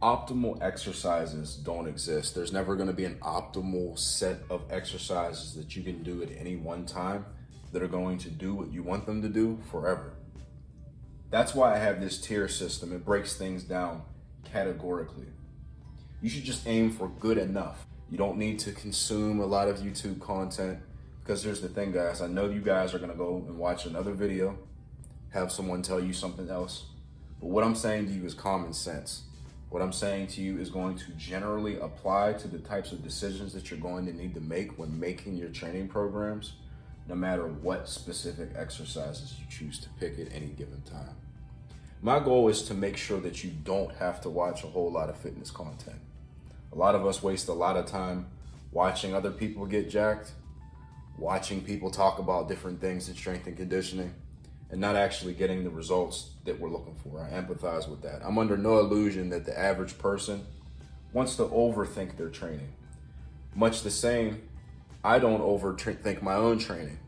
Optimal exercises don't exist. There's never going to be an optimal set of exercises that you can do at any one time that are going to do what you want them to do forever. That's why I have this tier system. It breaks things down categorically. You should just aim for good enough. You don't need to consume a lot of YouTube content, because here's the thing, guys. I know you guys are going to go and watch another video, have someone tell you something else. But what I'm saying to you is common sense. What I'm saying to you is going to generally apply to the types of decisions that you're going to need to make when making your training programs, no matter what specific exercises you choose to pick at any given time. My goal is to make sure that you don't have to watch a whole lot of fitness content. A lot of us waste a lot of time watching other people get jacked, watching people talk about different things in strength and conditioning, and not actually getting the results that we're looking for. I empathize with that. I'm under no illusion that the average person wants to overthink their training. Much the same, I don't overthink my own training.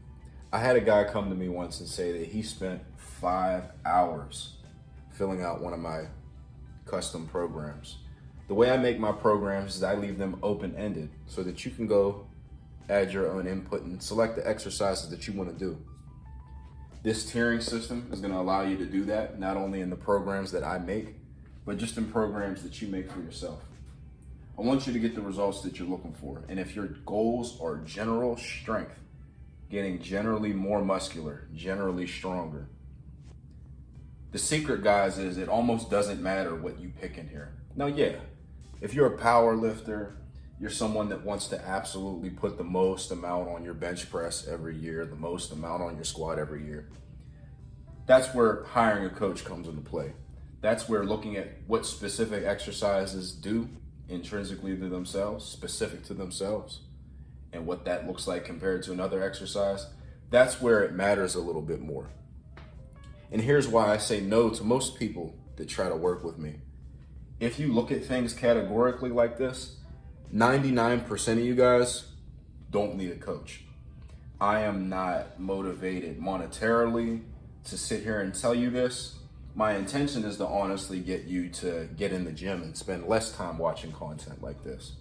I had a guy come to me once and say that he spent 5 hours filling out one of my custom programs. The way I make my programs is I leave them open-ended so that you can go add your own input and select the exercises that you want to do. This tiering system is going to allow you to do that, not only in the programs that I make, but just in programs that you make for yourself. I want you to get the results that you're looking for. And if your goals are general strength, getting generally more muscular, generally stronger, the secret, guys, is it almost doesn't matter what you pick in here. Now, yeah, if you're a power lifter, you're someone that wants to absolutely put the most amount on your bench press every year, the most amount on your squat every year. That's where hiring a coach comes into play. That's where looking at what specific exercises do intrinsically to themselves, specific to themselves, and what that looks like compared to another exercise. That's where it matters a little bit more. And here's why I say no to most people that try to work with me. If you look at things categorically like this, 99% of you guys don't need a coach. I am not motivated monetarily to sit here and tell you this. My intention is to honestly get you to get in the gym and spend less time watching content like this.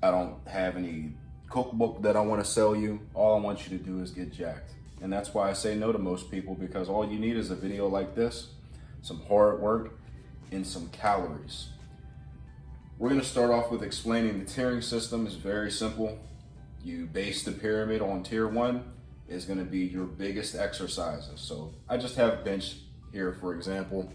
I don't have any cookbook that I want to sell you. All I want you to do is get jacked. And that's why I say no to most people, because all you need is a video like this, some hard work, and some calories. We're going to start off with explaining the tiering system. Is very simple. You base the pyramid on tier 1 is going to be your biggest exercises. So I just have bench here, for example.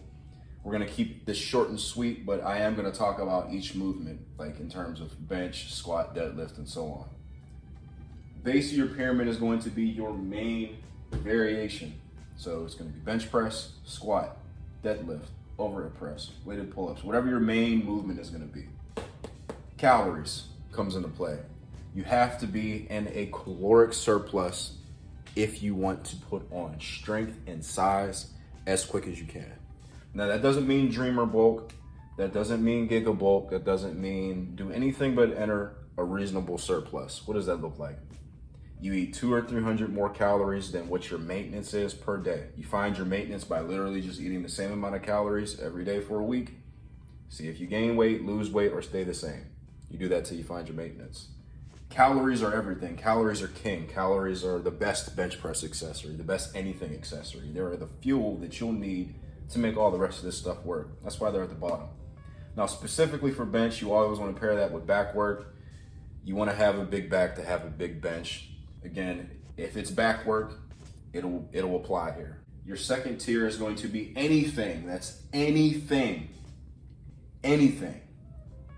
We're going to keep this short and sweet, but I am going to talk about each movement, like in terms of bench, squat, deadlift, and so on. Base of your pyramid is going to be your main variation. So it's going to be bench press, squat, deadlift, overhead press, weighted pull-ups, whatever your main movement is going to be. Calories comes into play. You have to be in a caloric surplus if you want to put on strength and size as quick as you can. Now, that doesn't mean dreamer bulk. That doesn't mean giga bulk. That doesn't mean do anything but enter a reasonable surplus. What does that look like? You eat 200 or 300 more calories than what your maintenance is per day. You find your maintenance by literally just eating the same amount of calories every day for a week. See if you gain weight, lose weight, or stay the same. You do that till you find your maintenance. Calories are everything. Calories are king. Calories are the best bench press accessory, the best anything accessory. They are the fuel that you'll need to make all the rest of this stuff work. That's why they're at the bottom. Now, specifically for bench, you always want to pair that with back work. You want to have a big back to have a big bench. Again, if it's back work, it'll apply here. Your second tier is going to be anything, that's anything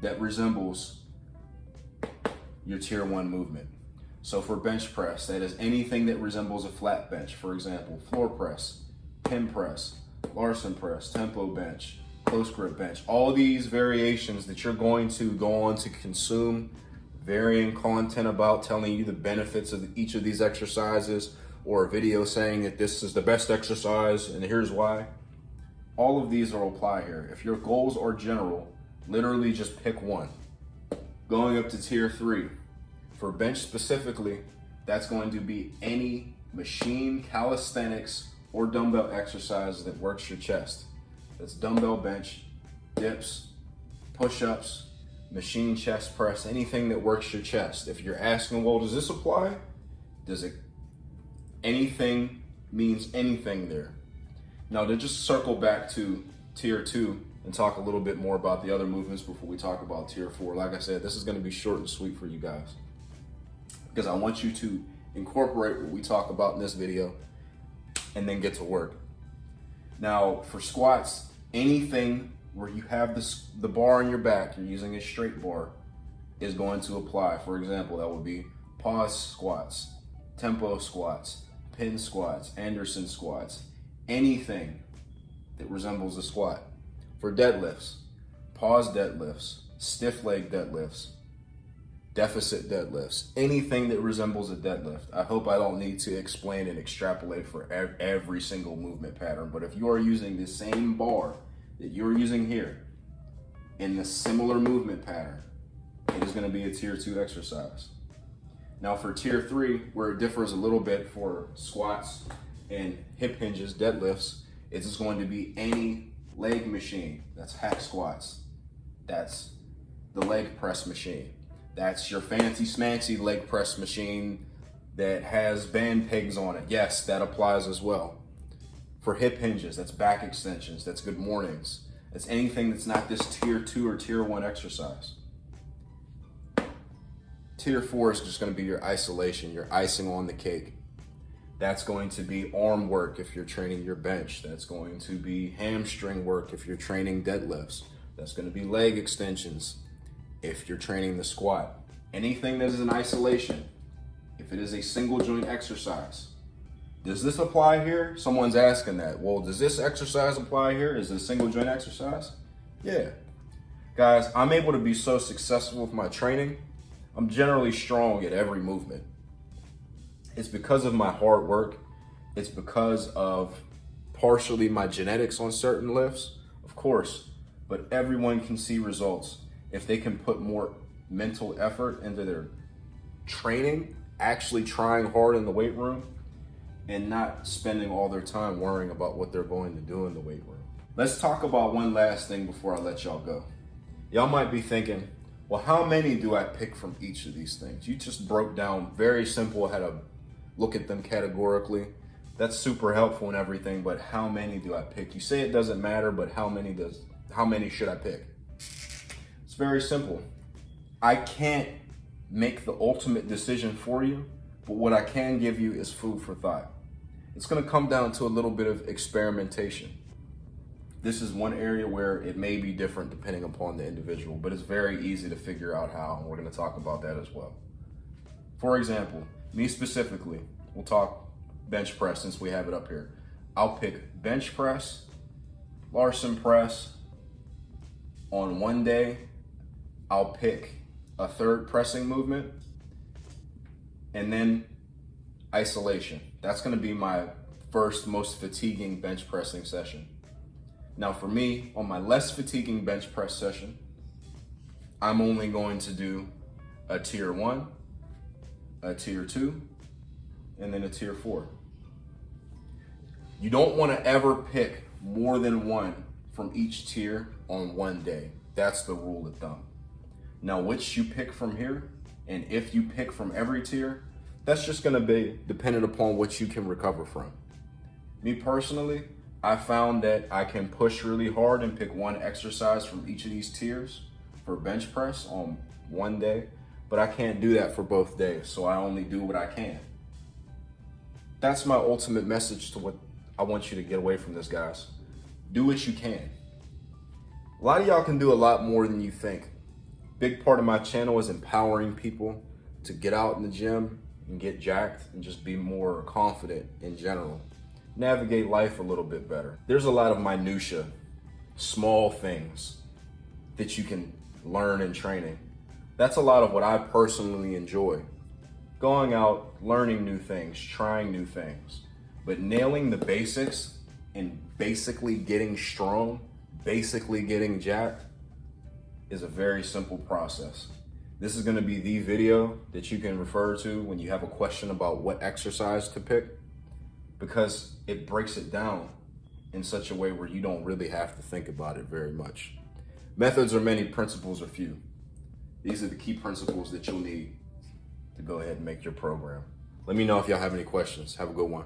that resembles your tier 1 movement. So for bench press, that is anything that resembles a flat bench. For example, floor press, pin press, Larson press, tempo bench, close grip bench. All these variations that you're going to go on to consume varying content about, telling you the benefits of each of these exercises, or a video saying that this is the best exercise and here's why. All of these will apply here. If your goals are general, literally just pick one. Going up to tier 3, for bench specifically, that's going to be any machine, calisthenics, or dumbbell exercise that works your chest. That's dumbbell bench, dips, push-ups, machine chest press, anything that works your chest. If you're asking, well, does this apply? Does it, anything means anything there. Now to just circle back to tier 2 and talk a little bit more about the other movements before we talk about tier 4. Like I said, this is gonna be short and sweet for you guys, because I want you to incorporate what we talk about in this video and then get to work. Now for squats, anything where you have the bar on your back, you're using a straight bar, is going to apply. For example, that would be pause squats, tempo squats, pin squats, Anderson squats, anything that resembles a squat. For deadlifts, pause deadlifts, stiff leg deadlifts, deficit deadlifts, anything that resembles a deadlift. I hope I don't need to explain and extrapolate for every single movement pattern, but if you are using the same bar that you're using here in the similar movement pattern, it is gonna be a tier 2 exercise. Now for tier 3, where it differs a little bit for squats and hip hinges, deadlifts, it's just going to be any leg machine. That's hack squats. That's the leg press machine. That's your fancy smancy leg press machine that has band pegs on it. Yes, that applies as well. For hip hinges, that's back extensions, that's good mornings. That's anything that's not this tier 2 or tier 1 exercise. Tier 4 is just gonna be your isolation, your icing on the cake. That's going to be arm work if you're training your bench. That's going to be hamstring work if you're training deadlifts. That's gonna be leg extensions if you're training the squat. Anything that is in isolation, if it is a single joint exercise. Does this apply here? Someone's asking that. Well, does this exercise apply here? Is it a single joint exercise? Yeah. Guys, I'm able to be so successful with my training. I'm generally strong at every movement. It's because of my hard work. It's because of partially my genetics on certain lifts, of course, but everyone can see results if they can put more mental effort into their training, actually trying hard in the weight room, and not spending all their time worrying about what they're going to do in the weight room. Let's talk about one last thing before I let y'all go. Y'all might be thinking, well, how many do I pick from each of these things? You just broke down very simple how to look at them categorically. That's super helpful and everything, but how many do I pick? You say it doesn't matter, but how many should I pick? It's very simple. I can't make the ultimate decision for you, but what I can give you is food for thought. It's gonna come down to a little bit of experimentation. This is one area where it may be different depending upon the individual, but it's very easy to figure out how, and we're gonna talk about that as well. For example, me specifically, we'll talk bench press since we have it up here. I'll pick bench press, Larson press. On one day, I'll pick a third pressing movement, and then isolation. That's gonna be my first most fatiguing bench pressing session. Now for me, on my less fatiguing bench press session, I'm only going to do a tier 1, a tier 2, and then a tier 4. You don't want to ever pick more than one from each tier on one day. That's the rule of thumb. Now, which you pick from here, and if you pick from every tier, that's just gonna be dependent upon what you can recover from. Me personally, I found that I can push really hard and pick one exercise from each of these tiers for bench press on one day, but I can't do that for both days, so I only do what I can. That's my ultimate message to what I want you to get away from this, guys. Do what you can. A lot of y'all can do a lot more than you think. Big part of my channel is empowering people to get out in the gym and get jacked and just be more confident in general. Navigate life a little bit better. There's a lot of minutia, small things that you can learn in training. That's a lot of what I personally enjoy. Going out, learning new things, trying new things, but nailing the basics and basically getting strong, basically getting jacked is a very simple process. This is gonna be the video that you can refer to when you have a question about what exercise to pick, because it breaks it down in such a way where you don't really have to think about it very much. Methods are many, principles are few. These are the key principles that you'll need to go ahead and make your program. Let me know if y'all have any questions. Have a good one.